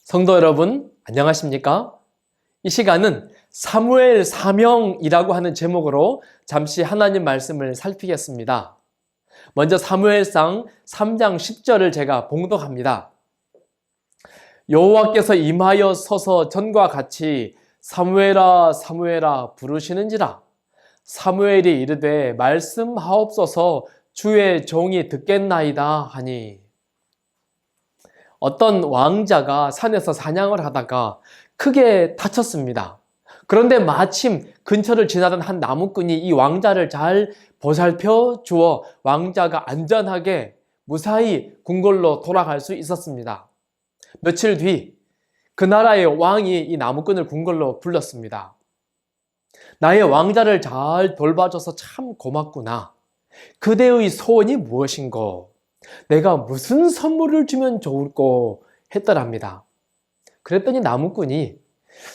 성도 여러분, 안녕하십니까? 이 시간은 사무엘 사명이라고 하는 제목으로 잠시 하나님 말씀을 살피겠습니다. 먼저 사무엘상 3장 10절을 제가 봉독합니다. 여호와께서 임하여 서서 전과 같이 사무엘아 사무엘아 부르시는지라. 사무엘이 이르되 말씀하옵소서 주의 종이 듣겠나이다 하니. 어떤 왕자가 산에서 사냥을 하다가 크게 다쳤습니다. 그런데 마침 근처를 지나던 한 나무꾼이 이 왕자를 잘 보살펴 주어 왕자가 안전하게 무사히 궁궐로 돌아갈 수 있었습니다. 며칠 뒤 그 나라의 왕이 이 나무꾼을 궁궐로 불렀습니다. 나의 왕자를 잘 돌봐줘서 참 고맙구나. 그대의 소원이 무엇인고? 내가 무슨 선물을 주면 좋을꼬? 했더랍니다. 그랬더니 나무꾼이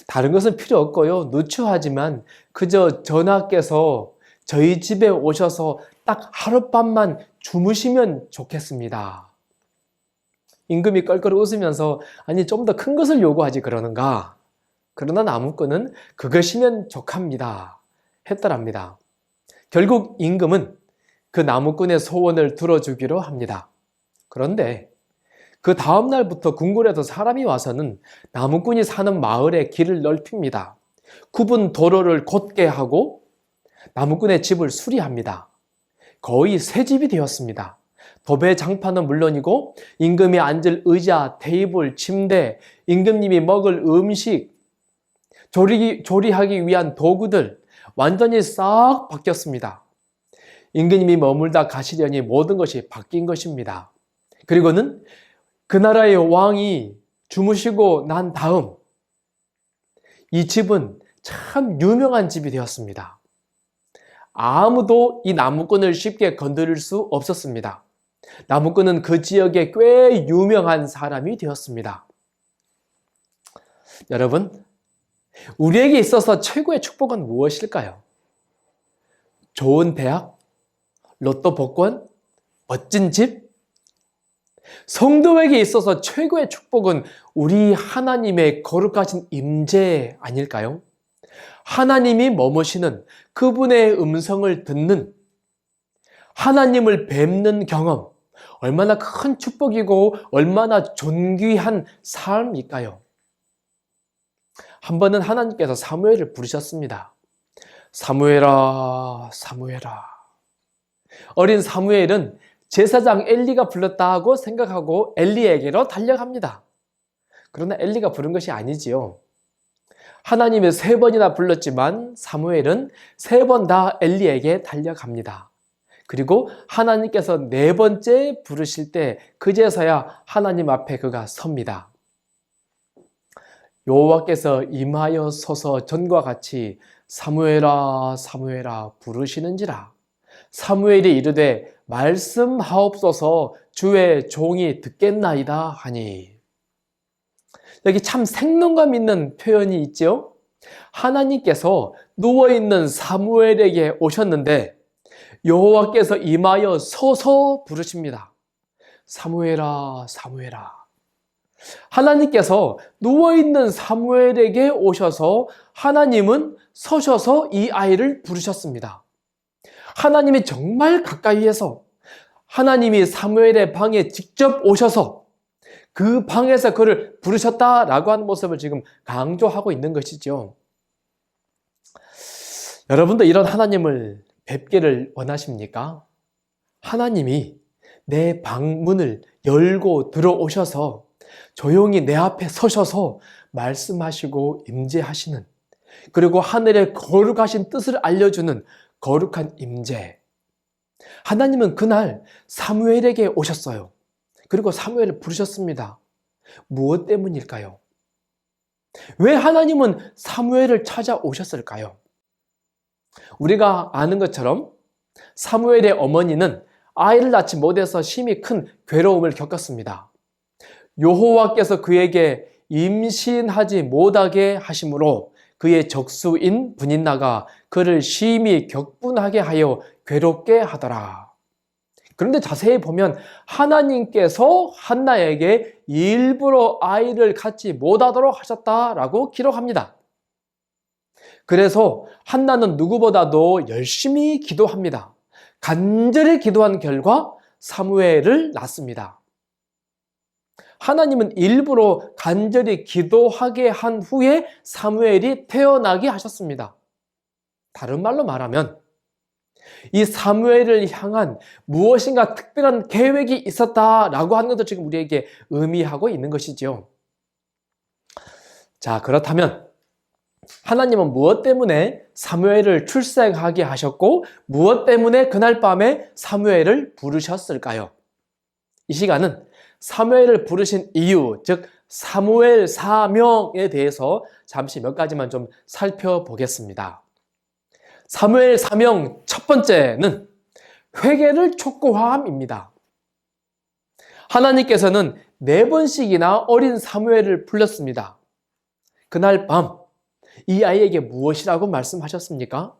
다른 것은 필요 없고요. 누추하지만 그저 전하께서 저희 집에 오셔서 딱 하룻밤만 주무시면 좋겠습니다. 임금이 껄껄 웃으면서 아니 좀 더 큰 것을 요구하지 그러는가? 그러나 나무꾼은 그것이면 족합니다. 했더랍니다. 결국 임금은 그 나무꾼의 소원을 들어주기로 합니다. 그런데 그 다음 날부터 궁궐에서 사람이 와서는 나무꾼이 사는 마을의 길을 넓힙니다. 굽은 도로를 곧게 하고 나무꾼의 집을 수리합니다. 거의 새 집이 되었습니다. 도배 장판은 물론이고 임금이 앉을 의자, 테이블, 침대, 임금님이 먹을 음식, 조리하기 위한 도구들 완전히 싹 바뀌었습니다. 임금님이 머물다 가시려니 모든 것이 바뀐 것입니다. 그리고는 그 나라의 왕이 주무시고 난 다음 이 집은 참 유명한 집이 되었습니다. 아무도 이 나무꾼을 쉽게 건드릴 수 없었습니다. 나무꾼은 그 지역에 꽤 유명한 사람이 되었습니다. 여러분, 우리에게 있어서 최고의 축복은 무엇일까요? 좋은 대학? 로또 복권? 멋진 집? 성도에게 있어서 최고의 축복은 우리 하나님의 거룩하신 임재 아닐까요? 하나님이 머무시는 그분의 음성을 듣는 하나님을 뵙는 경험, 얼마나 큰 축복이고 얼마나 존귀한 삶일까요? 한 번은 하나님께서 사무엘을 부르셨습니다. 사무엘아, 사무엘아. 어린 사무엘은 제사장 엘리가 불렀다 하고 생각하고 엘리에게로 달려갑니다. 그러나 엘리가 부른 것이 아니지요. 하나님이 3번이나 불렀지만 사무엘은 3번 다 엘리에게 달려갑니다. 그리고 하나님께서 4번째 부르실 때 그제서야 하나님 앞에 그가 섭니다. 여호와께서 임하여 서서 전과 같이 사무엘아 사무엘아 부르시는지라. 사무엘이 이르되 말씀하옵소서 주의 종이 듣겠나이다 하니. 여기 참 생동감 있는 표현이 있죠. 하나님께서 누워있는 사무엘에게 오셨는데 여호와께서 임하여 서서 부르십니다. 사무엘아 사무엘아. 하나님께서 누워있는 사무엘에게 오셔서 하나님은 서셔서 이 아이를 부르셨습니다. 하나님이 정말 가까이에서 하나님이 사무엘의 방에 직접 오셔서 그 방에서 그를 부르셨다라고 하는 모습을 지금 강조하고 있는 것이죠. 여러분도 이런 하나님을 뵙기를 원하십니까? 하나님이 내 방문을 열고 들어오셔서 조용히 내 앞에 서셔서 말씀하시고 임재하시는, 그리고 하늘의 거룩하신 뜻을 알려주는 거룩한 임재. 하나님은 그날 사무엘에게 오셨어요. 그리고 사무엘을 부르셨습니다. 무엇 때문일까요? 왜 하나님은 사무엘을 찾아오셨을까요? 우리가 아는 것처럼 사무엘의 어머니는 아이를 낳지 못해서 심히 큰 괴로움을 겪었습니다. 여호와께서 그에게 임신하지 못하게 하심으로 그의 적수인 분인나가 그를 심히 격분하게 하여 괴롭게 하더라. 그런데 자세히 보면 하나님께서 한나에게 일부러 아이를 갖지 못하도록 하셨다라고 기록합니다. 그래서 한나는 누구보다도 열심히 기도합니다. 간절히 기도한 결과 사무엘을 낳습니다. 하나님은 일부러 간절히 기도하게 한 후에 사무엘이 태어나게 하셨습니다. 다른 말로 말하면 이 사무엘을 향한 무엇인가 특별한 계획이 있었다라고 하는 것도 지금 우리에게 의미하고 있는 것이지요. 자, 그렇다면 하나님은 무엇 때문에 사무엘을 출생하게 하셨고 무엇 때문에 그날 밤에 사무엘을 부르셨을까요? 이 시간은 사무엘을 부르신 이유, 즉 사무엘 사명에 대해서 잠시 몇 가지만 좀 살펴보겠습니다. 사무엘 사명 첫 번째는 회개를 촉구함입니다. 하나님께서는 4번씩이나 어린 사무엘을 불렀습니다. 그날 밤 이 아이에게 무엇이라고 말씀하셨습니까?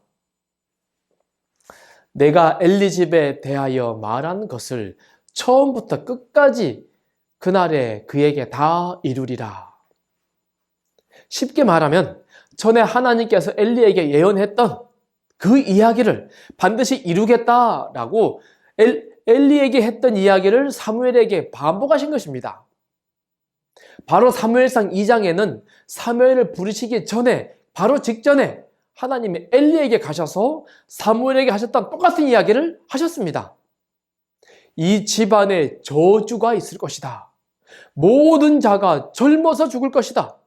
내가 엘리 집에 대하여 말한 것을 처음부터 끝까지 그날에 그에게 다 이루리라. 쉽게 말하면 전에 하나님께서 엘리에게 예언했던 그 이야기를 반드시 이루겠다라고 엘리에게 했던 이야기를 사무엘에게 반복하신 것입니다. 바로 사무엘상 2장에는 사무엘을 부르시기 전에 바로 직전에 하나님이 엘리에게 가셔서 사무엘에게 하셨던 똑같은 이야기를 하셨습니다. 이 집안에 저주가 있을 것이다. 모든 자가 젊어서 죽을 것이다.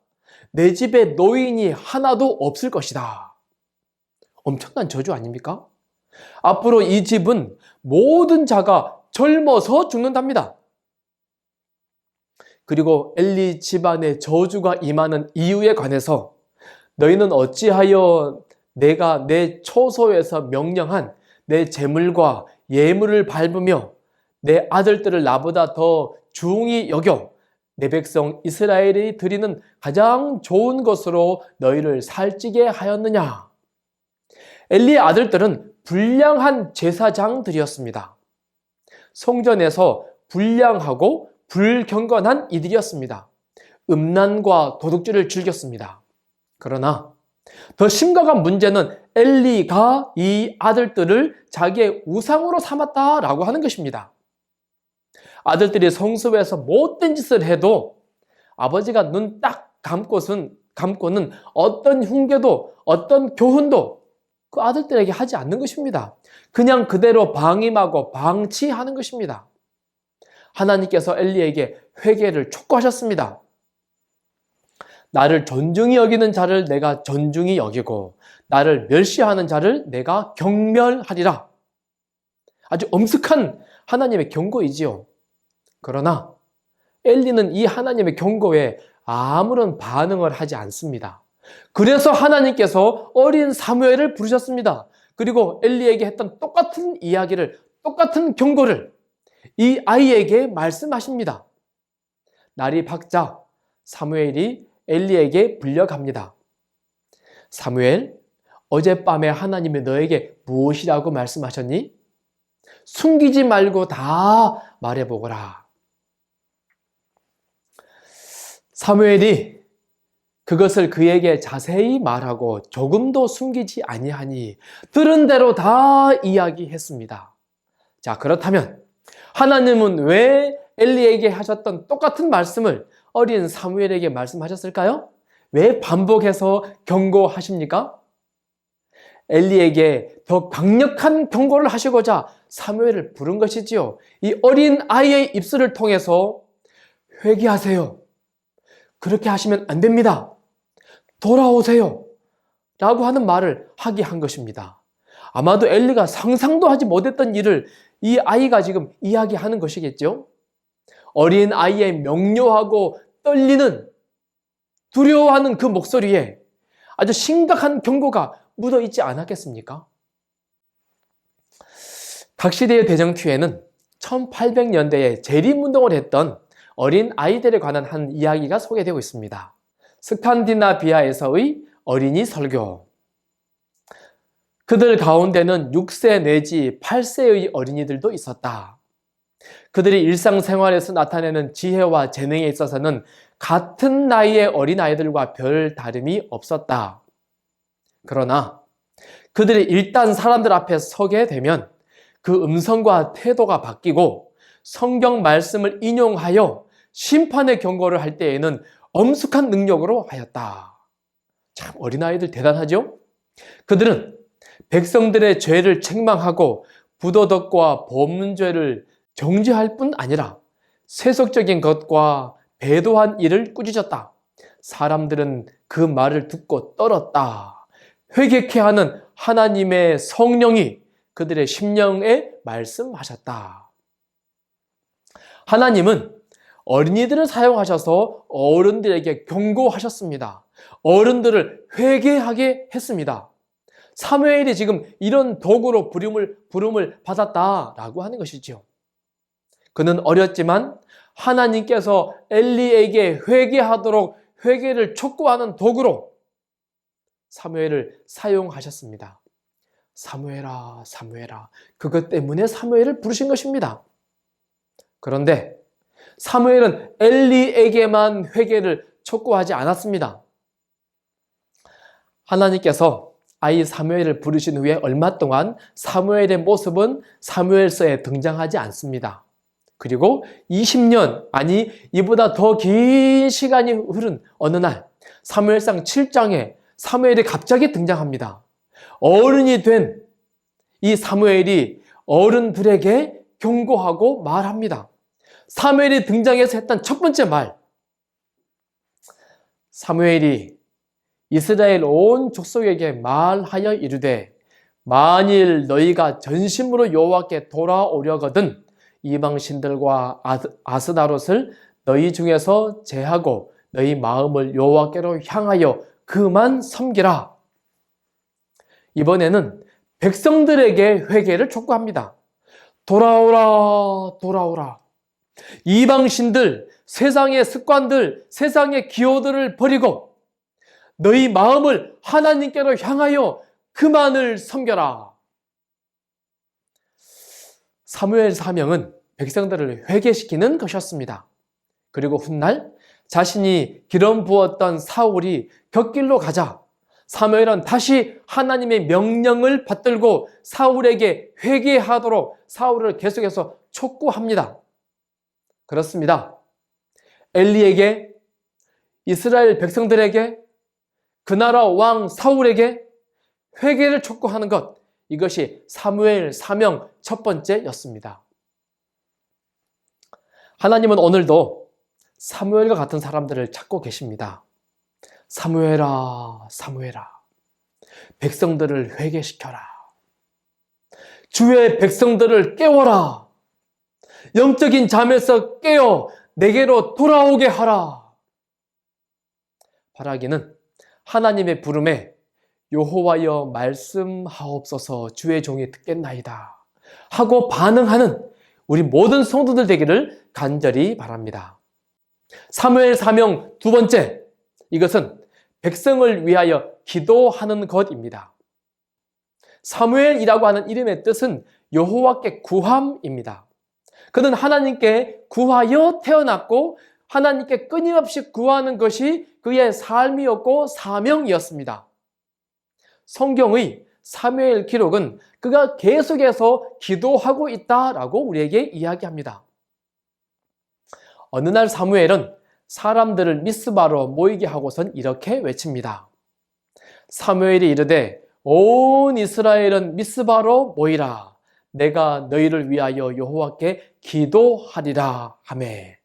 내 집에 노인이 하나도 없을 것이다. 엄청난 저주 아닙니까? 앞으로 이 집은 모든 자가 젊어서 죽는답니다. 그리고 엘리 집안의 저주가 임하는 이유에 관해서 너희는 어찌하여 내가 내 초소에서 명령한 내 재물과 예물을 밟으며 내 아들들을 나보다 더 중히 여겨 내 백성 이스라엘이 드리는 가장 좋은 것으로 너희를 살찌게 하였느냐? 엘리의 아들들은 불량한 제사장들이었습니다. 성전에서 불량하고 불경건한 이들이었습니다. 음란과 도둑질을 즐겼습니다. 그러나 더 심각한 문제는 엘리가 이 아들들을 자기의 우상으로 삼았다라고 하는 것입니다. 아들들이 성소에서 못된 짓을 해도 아버지가 눈 딱 감고는 어떤 흉계도 어떤 교훈도 그 아들들에게 하지 않는 것입니다. 그냥 그대로 방임하고 방치하는 것입니다. 하나님께서 엘리에게 회개를 촉구하셨습니다. 나를 존중히 여기는 자를 내가 존중히 여기고 나를 멸시하는 자를 내가 경멸하리라. 아주 엄숙한 하나님의 경고이지요. 그러나 엘리는 이 하나님의 경고에 아무런 반응을 하지 않습니다. 그래서 하나님께서 어린 사무엘을 부르셨습니다. 그리고 엘리에게 했던 똑같은 이야기를, 똑같은 경고를 이 아이에게 말씀하십니다. 날이 밝자 사무엘이 엘리에게 불려갑니다. 사무엘, 어젯밤에 하나님이 너에게 무엇이라고 말씀하셨니? 숨기지 말고 다 말해보거라. 사무엘이 그것을 그에게 자세히 말하고 조금도 숨기지 아니하니 들은 대로 다 이야기했습니다. 자, 그렇다면 하나님은 왜 엘리에게 하셨던 똑같은 말씀을 어린 사무엘에게 말씀하셨을까요? 왜 반복해서 경고하십니까? 엘리에게 더 강력한 경고를 하시고자 사무엘을 부른 것이지요. 이 어린 아이의 입술을 통해서 회개하세요. 그렇게 하시면 안 됩니다. 돌아오세요. 라고 하는 말을 하게 한 것입니다. 아마도 엘리가 상상도 하지 못했던 일을 이 아이가 지금 이야기하는 것이겠죠. 어린 아이의 명료하고 떨리는, 두려워하는 그 목소리에 아주 심각한 경고가 묻어 있지 않았겠습니까? 각시대의 대정큐에는 1800년대에 재림운동을 했던 어린 아이들에 관한 한 이야기가 소개되고 있습니다. 스칸디나비아에서의 어린이 설교. 그들 가운데는 6세 내지 8세의 어린이들도 있었다. 그들이 일상생활에서 나타내는 지혜와 재능에 있어서는 같은 나이의 어린아이들과 별 다름이 없었다. 그러나 그들이 일단 사람들 앞에 서게 되면 그 음성과 태도가 바뀌고 성경 말씀을 인용하여 심판의 경고를 할 때에는 엄숙한 능력으로 하였다. 참 어린아이들 대단하죠? 그들은 백성들의 죄를 책망하고 부도덕과 범죄를 정죄할 뿐 아니라 세속적인 것과 배도한 일을 꾸짖었다. 사람들은 그 말을 듣고 떨었다. 회개케 하는 하나님의 성령이 그들의 심령에 말씀하셨다. 하나님은 어린이들을 사용하셔서 어른들에게 경고하셨습니다. 어른들을 회개하게 했습니다. 사무엘이 지금 이런 도구로 부름을 받았다라고 하는 것이죠. 그는 어렸지만 하나님께서 엘리에게 회개하도록 회개를 촉구하는 도구로 사무엘을 사용하셨습니다. 사무엘아, 사무엘아. 그것 때문에 사무엘을 부르신 것입니다. 그런데 사무엘은 엘리에게만 회개를 촉구하지 않았습니다. 하나님께서 아이 사무엘을 부르신 후에 얼마 동안 사무엘의 모습은 사무엘서에 등장하지 않습니다. 그리고 20년, 아니 이보다 더 긴 시간이 흐른 어느 날 사무엘상 7장에 사무엘이 갑자기 등장합니다. 어른이 된 이 사무엘이 어른들에게 경고하고 말합니다. 사무엘이 등장해서 했던 첫 번째 말, 사무엘이 이스라엘 온 족속에게 말하여 이르되 만일 너희가 전심으로 여호와께 돌아오려거든 이방신들과 아스다롯을 너희 중에서 제하고 너희 마음을 여호와께로 향하여 그만 섬기라. 이번에는 백성들에게 회개를 촉구합니다. 돌아오라, 돌아오라. 이방신들, 세상의 습관들, 세상의 기호들을 버리고 너희 마음을 하나님께로 향하여 그만을 섬겨라. 사무엘 사명은 백성들을 회개시키는 것이었습니다. 그리고 훗날 자신이 기름 부었던 사울이 곁길로 가자 사무엘은 다시 하나님의 명령을 받들고 사울에게 회개하도록 사울을 계속해서 촉구합니다. 그렇습니다. 엘리에게, 이스라엘 백성들에게, 그 나라 왕 사울에게 회개를 촉구하는 것, 이것이 사무엘 사명 첫 번째였습니다. 하나님은 오늘도 사무엘과 같은 사람들을 찾고 계십니다. 사무엘아, 사무엘아, 백성들을 회개시켜라. 주의 백성들을 깨워라. 영적인 잠에서 깨어 내게로 돌아오게 하라. 바라기는 하나님의 부름에 여호와여 말씀하옵소서 주의 종이 듣겠나이다 하고 반응하는 우리 모든 성도들 되기를 간절히 바랍니다. 사무엘 사명 두 번째, 이것은 백성을 위하여 기도하는 것입니다. 사무엘이라고 하는 이름의 뜻은 여호와께 구함입니다. 그는 하나님께 구하여 태어났고 하나님께 끊임없이 구하는 것이 그의 삶이었고 사명이었습니다. 성경의 사무엘 기록은 그가 계속해서 기도하고 있다라고 우리에게 이야기합니다. 어느 날 사무엘은 사람들을 미스바로 모이게 하고선 이렇게 외칩니다. 사무엘이 이르되 온 이스라엘은 미스바로 모이라. 내가 너희를 위하여 여호와께 기도하리라 하매.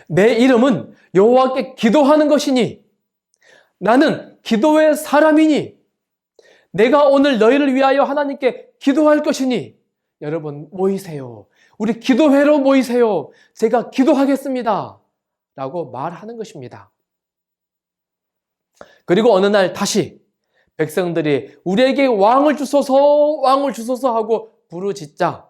내 이름은 여호와께 기도하는 것이니 나는 기도의 사람이니 내가 오늘 너희를 위하여 하나님께 기도할 것이니 여러분 모이세요. 우리 기도회로 모이세요. 제가 기도하겠습니다. 라고 말하는 것입니다. 그리고 어느 날 다시 백성들이 우리에게 왕을 주소서 하고 부르짖자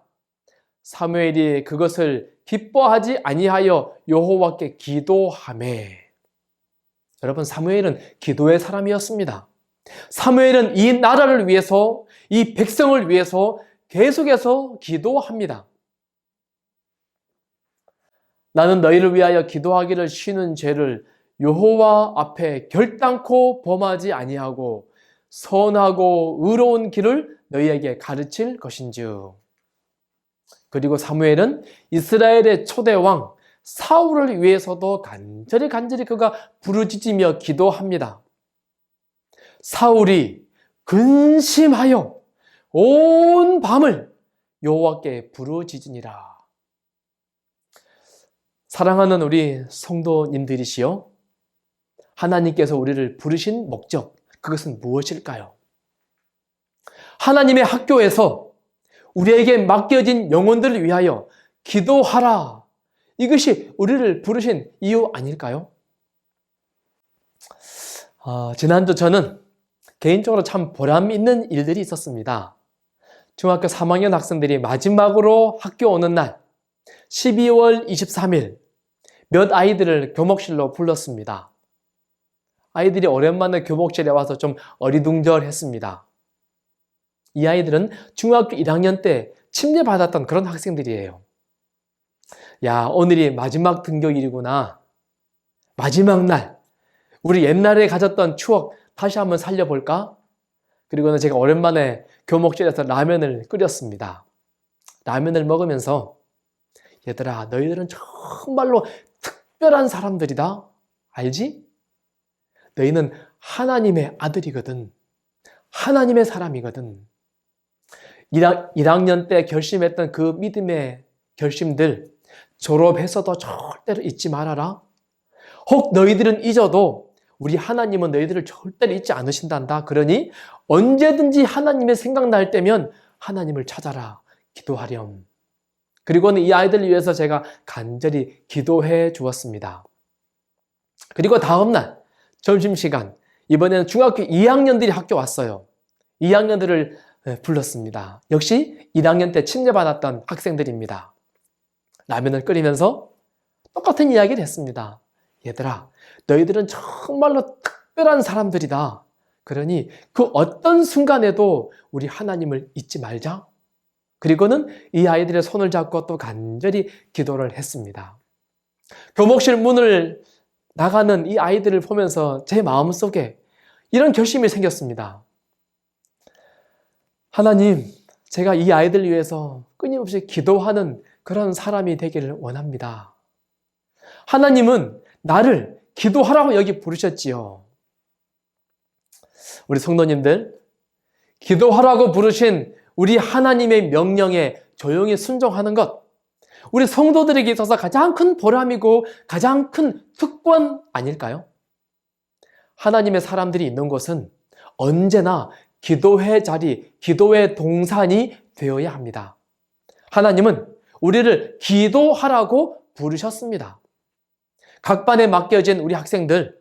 사무엘이 그것을 기뻐하지 아니하여 여호와께 기도하매. 여러분, 사무엘은 기도의 사람이었습니다. 사무엘은 이 나라를 위해서, 이 백성을 위해서 계속해서 기도합니다. 나는 너희를 위하여 기도하기를 쉬는 죄를 여호와 앞에 결단코 범하지 아니하고 선하고 의로운 길을 너희에게 가르칠 것인즉. 그리고 사무엘은 이스라엘의 초대 왕 사울을 위해서도 간절히 그가 부르짖으며 기도합니다. 사울이 근심하여 온 밤을 여호와께 부르짖으니라. 사랑하는 우리 성도님들이시여, 하나님께서 우리를 부르신 목적, 그것은 무엇일까요? 하나님의 학교에서 우리에게 맡겨진 영혼들을 위하여 기도하라. 이것이 우리를 부르신 이유 아닐까요? 지난주 저는 개인적으로 참 보람 있는 일들이 있었습니다. 중학교 3학년 학생들이 마지막으로 학교 오는 날 12월 23일 몇 아이들을 교목실로 불렀습니다. 아이들이 오랜만에 교목실에 와서 좀 어리둥절했습니다. 이 아이들은 중학교 1학년 때 침례받았던 그런 학생들이에요. 야, 오늘이 마지막 등교일이구나. 마지막 날, 우리 옛날에 가졌던 추억 다시 한번 살려볼까? 그리고는 제가 오랜만에 교목실에서 라면을 끓였습니다. 라면을 먹으면서 얘들아, 너희들은 정말로 특별한 사람들이다. 알지? 너희는 하나님의 아들이거든. 하나님의 사람이거든. 1학년 때 결심했던 그 믿음의 결심들 졸업해서도 절대로 잊지 말아라. 혹 너희들은 잊어도 우리 하나님은 너희들을 절대로 잊지 않으신단다. 그러니 언제든지 하나님의 생각날 때면 하나님을 찾아라. 기도하렴. 그리고는 이 아이들을 위해서 제가 간절히 기도해 주었습니다. 그리고 다음날 점심시간, 이번에는 중학교 2학년들이 학교 왔어요. 2학년들을 불렀습니다. 역시 1학년 때 침례받았던 학생들입니다. 라면을 끓이면서 똑같은 이야기를 했습니다. 얘들아, 너희들은 정말로 특별한 사람들이다. 그러니 그 어떤 순간에도 우리 하나님을 잊지 말자. 그리고는 이 아이들의 손을 잡고 또 간절히 기도를 했습니다. 교목실 문을 나가는 이 아이들을 보면서 제 마음속에 이런 결심이 생겼습니다. 하나님, 제가 이 아이들을 위해서 끊임없이 기도하는 그런 사람이 되기를 원합니다. 하나님은 나를 기도하라고 여기 부르셨지요. 우리 성도님들, 기도하라고 부르신 우리 하나님의 명령에 조용히 순종하는 것, 우리 성도들에게 있어서 가장 큰 보람이고 가장 큰 특권 아닐까요? 하나님의 사람들이 있는 곳은 언제나 기도의 자리, 기도의 동산이 되어야 합니다. 하나님은 우리를 기도하라고 부르셨습니다. 각 반에 맡겨진 우리 학생들,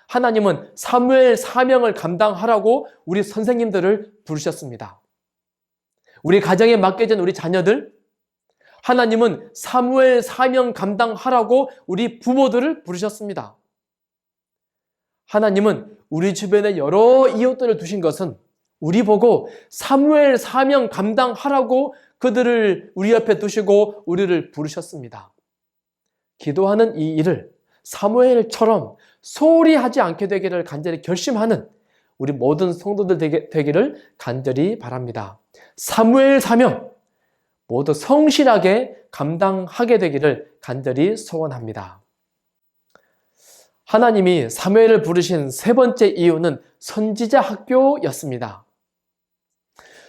하나님은 사무엘 사명을 감당하라고 우리 선생님들을 부르셨습니다. 우리 가정에 맡겨진 우리 자녀들, 하나님은 사무엘 사명 감당하라고 우리 부모들을 부르셨습니다. 하나님은 우리 주변에 여러 이웃들을 두신 것은 우리 보고 사무엘 사명 감당하라고 그들을 우리 옆에 두시고 우리를 부르셨습니다. 기도하는 이 일을 사무엘처럼 소홀히 하지 않게 되기를 간절히 결심하는 우리 모든 성도들 되기를 간절히 바랍니다. 사무엘 사명 모두 성실하게 감당하게 되기를 간절히 소원합니다. 하나님이 사무엘을 부르신 세 번째 이유는 선지자 학교였습니다.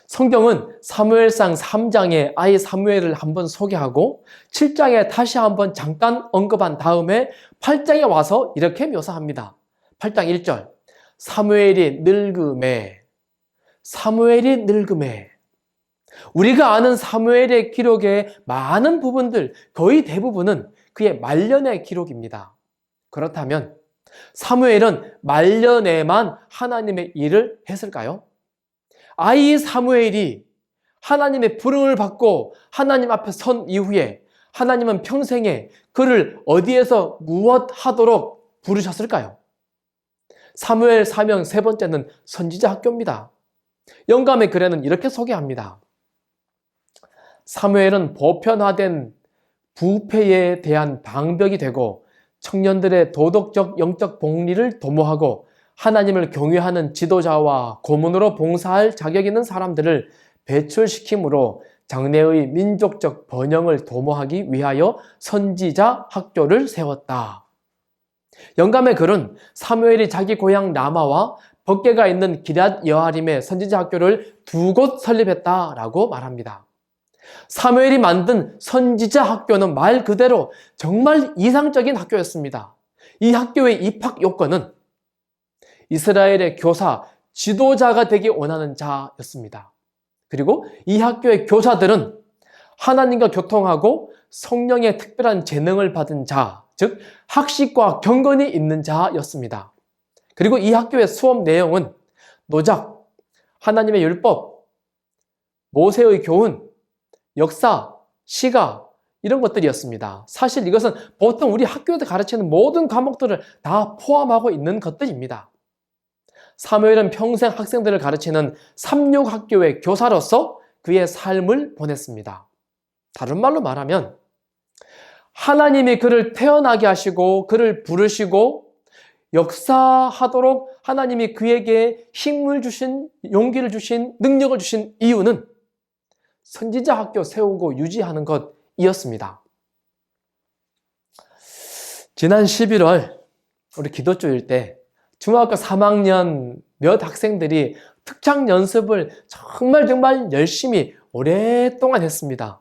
성경은 사무엘상 3장에 아이 사무엘을 한번 소개하고 7장에 다시 한번 잠깐 언급한 다음에 8장에 와서 이렇게 묘사합니다. 8장 1절 사무엘이 늙음에 우리가 아는 사무엘의 기록의 많은 부분들, 거의 대부분은 그의 말년의 기록입니다. 그렇다면 사무엘은 말년에만 하나님의 일을 했을까요? 아이 사무엘이 하나님의 부름을 받고 하나님 앞에 선 이후에 하나님은 평생에 그를 어디에서 무엇 하도록 부르셨을까요? 사무엘 사명 세 번째는 선지자 학교입니다. 영감의 글에는 이렇게 소개합니다. 사무엘은 보편화된 부패에 대한 방벽이 되고 청년들의 도덕적 영적 복리를 도모하고 하나님을 경외하는 지도자와 고문으로 봉사할 자격 있는 사람들을 배출시키므로 장래의 민족적 번영을 도모하기 위하여 선지자 학교를 세웠다. 영감의 글은 사무엘이 자기 고향 라마와 법궤가 있는 기럇 여아림의 선지자 학교를 두 곳 설립했다라고 말합니다. 사무엘이 만든 선지자 학교는 말 그대로 정말 이상적인 학교였습니다. 이 학교의 입학 요건은 이스라엘의 교사, 지도자가 되기 원하는 자였습니다. 그리고 이 학교의 교사들은 하나님과 교통하고 성령의 특별한 재능을 받은 자, 즉 학식과 경건이 있는 자였습니다. 그리고 이 학교의 수업 내용은 노작, 하나님의 율법, 모세의 교훈, 역사, 시가 이런 것들이었습니다. 사실 이것은 보통 우리 학교에서 가르치는 모든 과목들을 다 포함하고 있는 것들입니다. 사무엘은 평생 학생들을 가르치는 삼육학교의 교사로서 그의 삶을 보냈습니다. 다른 말로 말하면 하나님이 그를 태어나게 하시고 그를 부르시고 역사하도록 하나님이 그에게 힘을 주신, 용기를 주신, 능력을 주신 이유는 선지자 학교 세우고 유지하는 것이었습니다. 지난 11월 우리 기도주일 때 중학교 3학년 몇 학생들이 특강 연습을 정말 열심히 오랫동안 했습니다.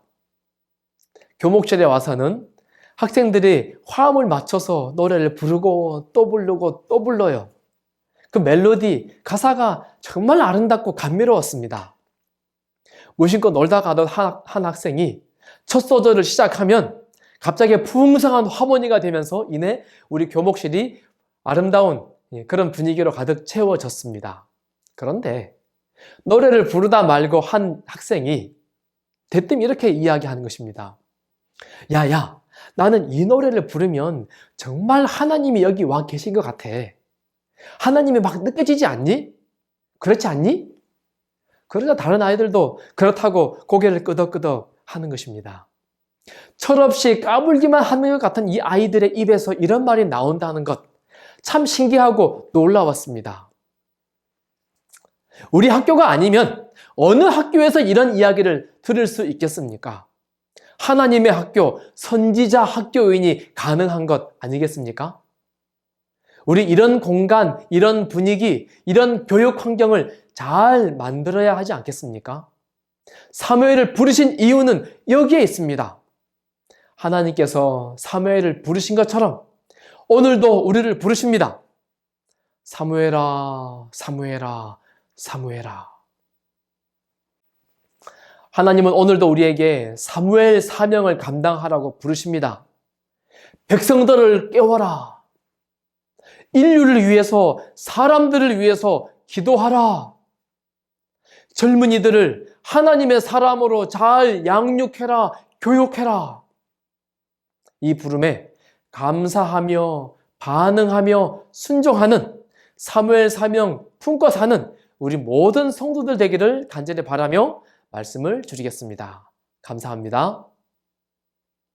교목실에 와서는 학생들이 화음을 맞춰서 노래를 부르고 또 부르고 또 불러요. 그 멜로디, 가사가 정말 아름답고 감미로웠습니다. 무심코 놀다 가던 한 학생이 첫 소절을 시작하면 갑자기 풍성한 하모니가 되면서 이내 우리 교목실이 아름다운 그런 분위기로 가득 채워졌습니다. 그런데 노래를 부르다 말고 한 학생이 대뜸 이렇게 이야기하는 것입니다. 야, 나는 이 노래를 부르면 정말 하나님이 여기 와 계신 것 같아. 하나님이 막 느껴지지 않니? 그렇지 않니? 그러자 다른 아이들도 그렇다고 고개를 끄덕끄덕 하는 것입니다. 철없이 까불기만 하는 것 같은 이 아이들의 입에서 이런 말이 나온다는 것 참 신기하고 놀라웠습니다. 우리 학교가 아니면 어느 학교에서 이런 이야기를 들을 수 있겠습니까? 하나님의 학교, 선지자 학교인이 가능한 것 아니겠습니까? 우리 이런 공간, 이런 분위기, 이런 교육 환경을 잘 만들어야 하지 않겠습니까? 사무엘을 부르신 이유는 여기에 있습니다. 하나님께서 사무엘을 부르신 것처럼 오늘도 우리를 부르십니다. 사무엘아, 사무엘아, 사무엘아. 하나님은 오늘도 우리에게 사무엘 사명을 감당하라고 부르십니다. 백성들을 깨워라. 인류를 위해서, 사람들을 위해서 기도하라. 젊은이들을 하나님의 사람으로 잘 양육해라, 교육해라. 이 부름에 감사하며 반응하며 순종하는 사무엘 사명 품고 사는 우리 모든 성도들 되기를 간절히 바라며 말씀을 드리겠습니다. 감사합니다.